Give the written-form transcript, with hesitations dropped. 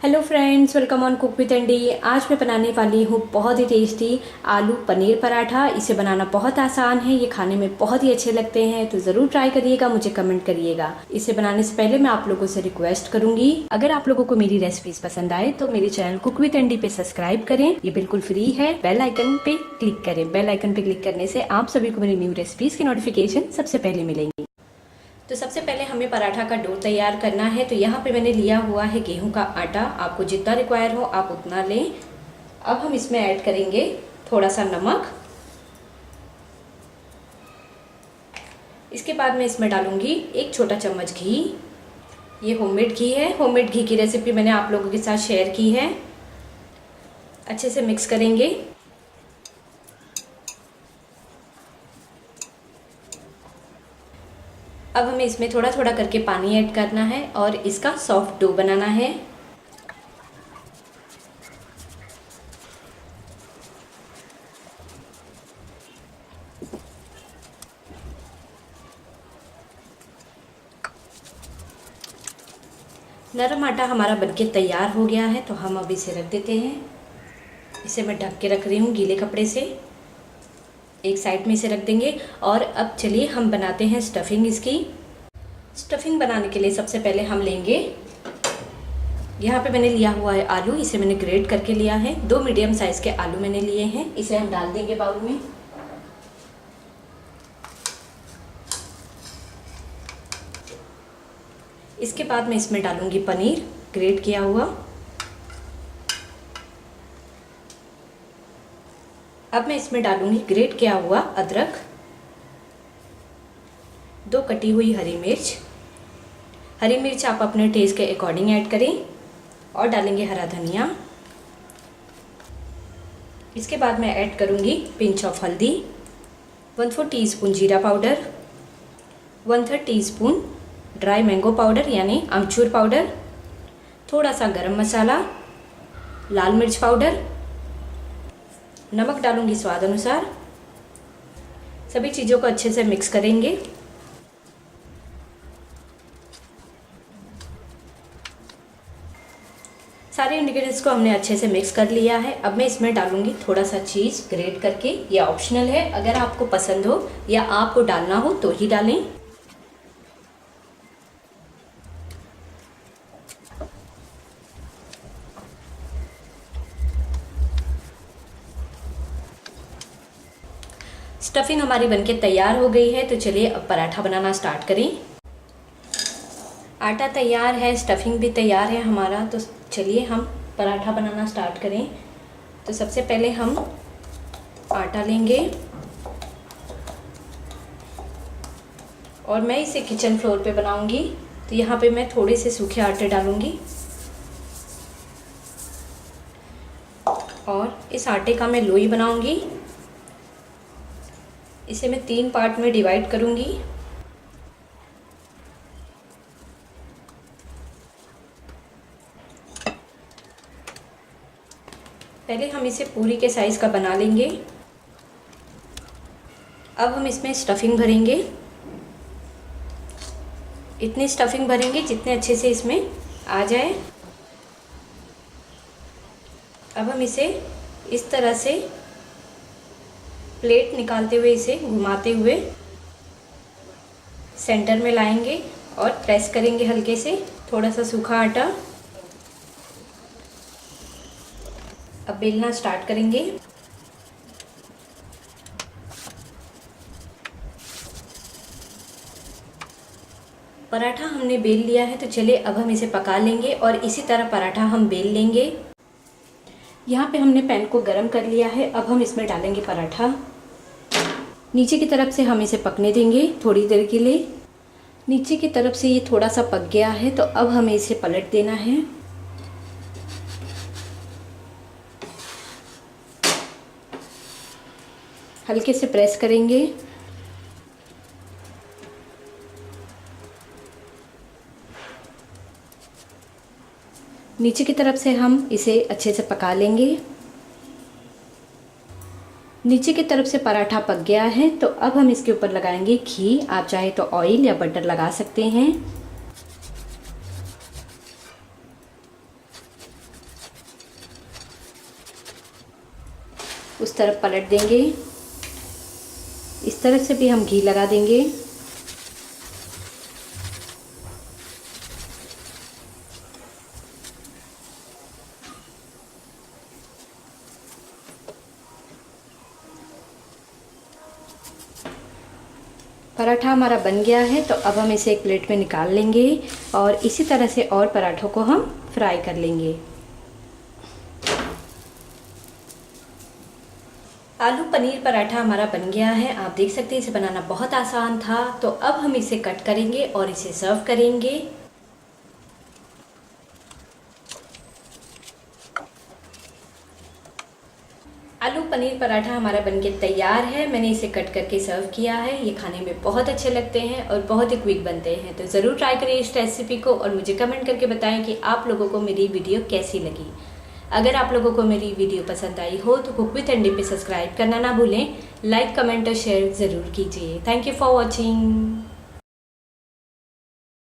Hello friends, welcome on cook with Andy. आज मैं बनाने वाली हूँ बहुत ही टेस्टी आलू पनीर पराठा। इसे बनाना बहुत आसान है, ये खाने में बहुत ही अच्छे लगते हैं, तो ज़रूर ट्राई करिएगा, मुझे कमेंट करिएगा। इसे बनाने से पहले मैं आप लोगों से रिक्वेस्ट करूंगी, अगर आप लोगों को मेरी रेसिपीज पसंद आए तो मेरे चैनल कुक विद एंडी पे सब्सक्राइब करें, ये बिल्कुल फ्री है। बेल आइकन पे क्लिक करें, बेल आइकन पे क्लिक करने से आप सभी को मेरी न्यू रेसिपीज की नोटिफिकेशन सबसे पहले मिलेंगी। तो सबसे पहले हमें पराठा का डो तैयार करना है। तो यहाँ पे मैंने लिया हुआ है गेहूं का आटा, आपको जितना रिक्वायर हो आप उतना लें। अब हम इसमें ऐड करेंगे थोड़ा सा नमक। इसके बाद मैं इसमें डालूंगी 1 छोटा चम्मच घी। ये होममेड घी है, होममेड घी की रेसिपी मैंने आप लोगों के साथ शेयर की है। अच्छे से मिक्स करेंगे। अब हमें इसमें थोड़ा थोड़ा करके पानी ऐड करना है और इसका सॉफ्ट डो बनाना है। नरम आटा हमारा बनके तैयार हो गया है, तो हम अब इसे रख देते हैं। इसे मैं ढक के रख रही हूँ गीले कपड़े से। एक साइड में इसे रख देंगे। और अब चलिए हम बनाते हैं स्टफिंग इसकी। स्टफिंग बनाने के लिए सबसे पहले हम लेंगे, यहाँ पे मैंने लिया हुआ है आलू, इसे मैंने ग्रेट करके लिया है। 2 मीडियम साइज के आलू मैंने लिए हैं, इसे हम डाल देंगे बाउल में। इसके बाद मैं इसमें डालूंगी पनीर ग्रेट किया हुआ। अब मैं इसमें डालूंगी ग्रेट किया हुआ अदरक, 2 कटी हुई हरी मिर्च। हरी मिर्च आप अपने टेस्ट के अकॉर्डिंग ऐड करें। और डालेंगे हरा धनिया। इसके बाद मैं ऐड करूंगी पिंच ऑफ हल्दी, 1/4 टीस्पून जीरा powder, 1/3 teaspoon dry mango powder यानी आमचूर पाउडर, थोड़ा सा गरम मसाला, लाल मिर्च पाउडर, नमक डालूंगी स्वाद अनुसार। सभी चीज़ों को अच्छे से मिक्स करेंगे। सारे इंग्रेडिएंट्स को हमने अच्छे से मिक्स कर लिया है। अब मैं इसमें डालूंगी थोड़ा सा चीज़ ग्रेट करके। ये ऑप्शनल है, अगर आपको पसंद हो या आपको डालना हो तो ही डालें। स्टफिंग हमारी बनके तैयार हो गई है, तो चलिए अब पराठा बनाना स्टार्ट करें। आटा तैयार है, स्टफिंग भी तैयार है हमारा, तो चलिए हम पराठा बनाना स्टार्ट करें। तो सबसे पहले हम आटा लेंगे और मैं इसे किचन फ्लोर पे बनाऊंगी, तो यहाँ पे मैं थोड़े से सूखे आटे डालूंगी और इस आटे का मैं लोई बनाऊंगी। इसे मैं 3 पार्ट में डिवाइड करूंगी। पहले हम इसे पूरी के साइज का बना लेंगे। अब हम इसमें स्टफिंग भरेंगे। इतनी स्टफिंग भरेंगे जितने अच्छे से इसमें आ जाए। अब हम इसे इस तरह से प्लेट निकालते हुए, इसे घुमाते हुए सेंटर में लाएंगे और प्रेस करेंगे हल्के से थोड़ा सा सूखा आटा। अब बेलना स्टार्ट करेंगे। पराठा हमने बेल लिया है, तो चलिए अब हम इसे पका लेंगे और इसी तरह पराठा हम बेल लेंगे। यहाँ पे हमने पैन को गरम कर लिया है। अब हम इसमें डालेंगे पराठा। नीचे की तरफ से हम इसे पकने देंगे थोड़ी देर के लिए। नीचे की तरफ से ये थोड़ा सा पक गया है, तो अब हमें इसे पलट देना है। हल्के से प्रेस करेंगे। नीचे की तरफ से हम इसे अच्छे से पका लेंगे। नीचे की तरफ से पराठा पक गया है, तो अब हम इसके ऊपर लगाएंगे घी। आप चाहे तो ऑयल या बटर लगा सकते हैं। उस तरफ पलट देंगे। इस तरफ से भी हम घी लगा देंगे। पराठा हमारा बन गया है, तो अब हम इसे एक प्लेट में निकाल लेंगे और इसी तरह से और पराठों को हम फ्राई कर लेंगे। आलू पनीर पराठा हमारा बन गया है। आप देख सकते हैं इसे बनाना बहुत आसान था। तो अब हम इसे कट करेंगे और इसे सर्व करेंगे। आलू पनीर पराठा हमारा बनके तैयार है। मैंने इसे कट करके सर्व किया है। ये खाने में बहुत अच्छे लगते हैं और बहुत ही क्विक बनते हैं। तो ज़रूर ट्राई करिए इस रेसिपी को और मुझे कमेंट करके बताएं कि आप लोगों को मेरी वीडियो कैसी लगी। अगर आप लोगों को मेरी वीडियो पसंद आई हो तो कुक विद एंडी पे सब्सक्राइब करना ना भूलें। लाइक, कमेंट और शेयर ज़रूर कीजिए। Thank you for watching.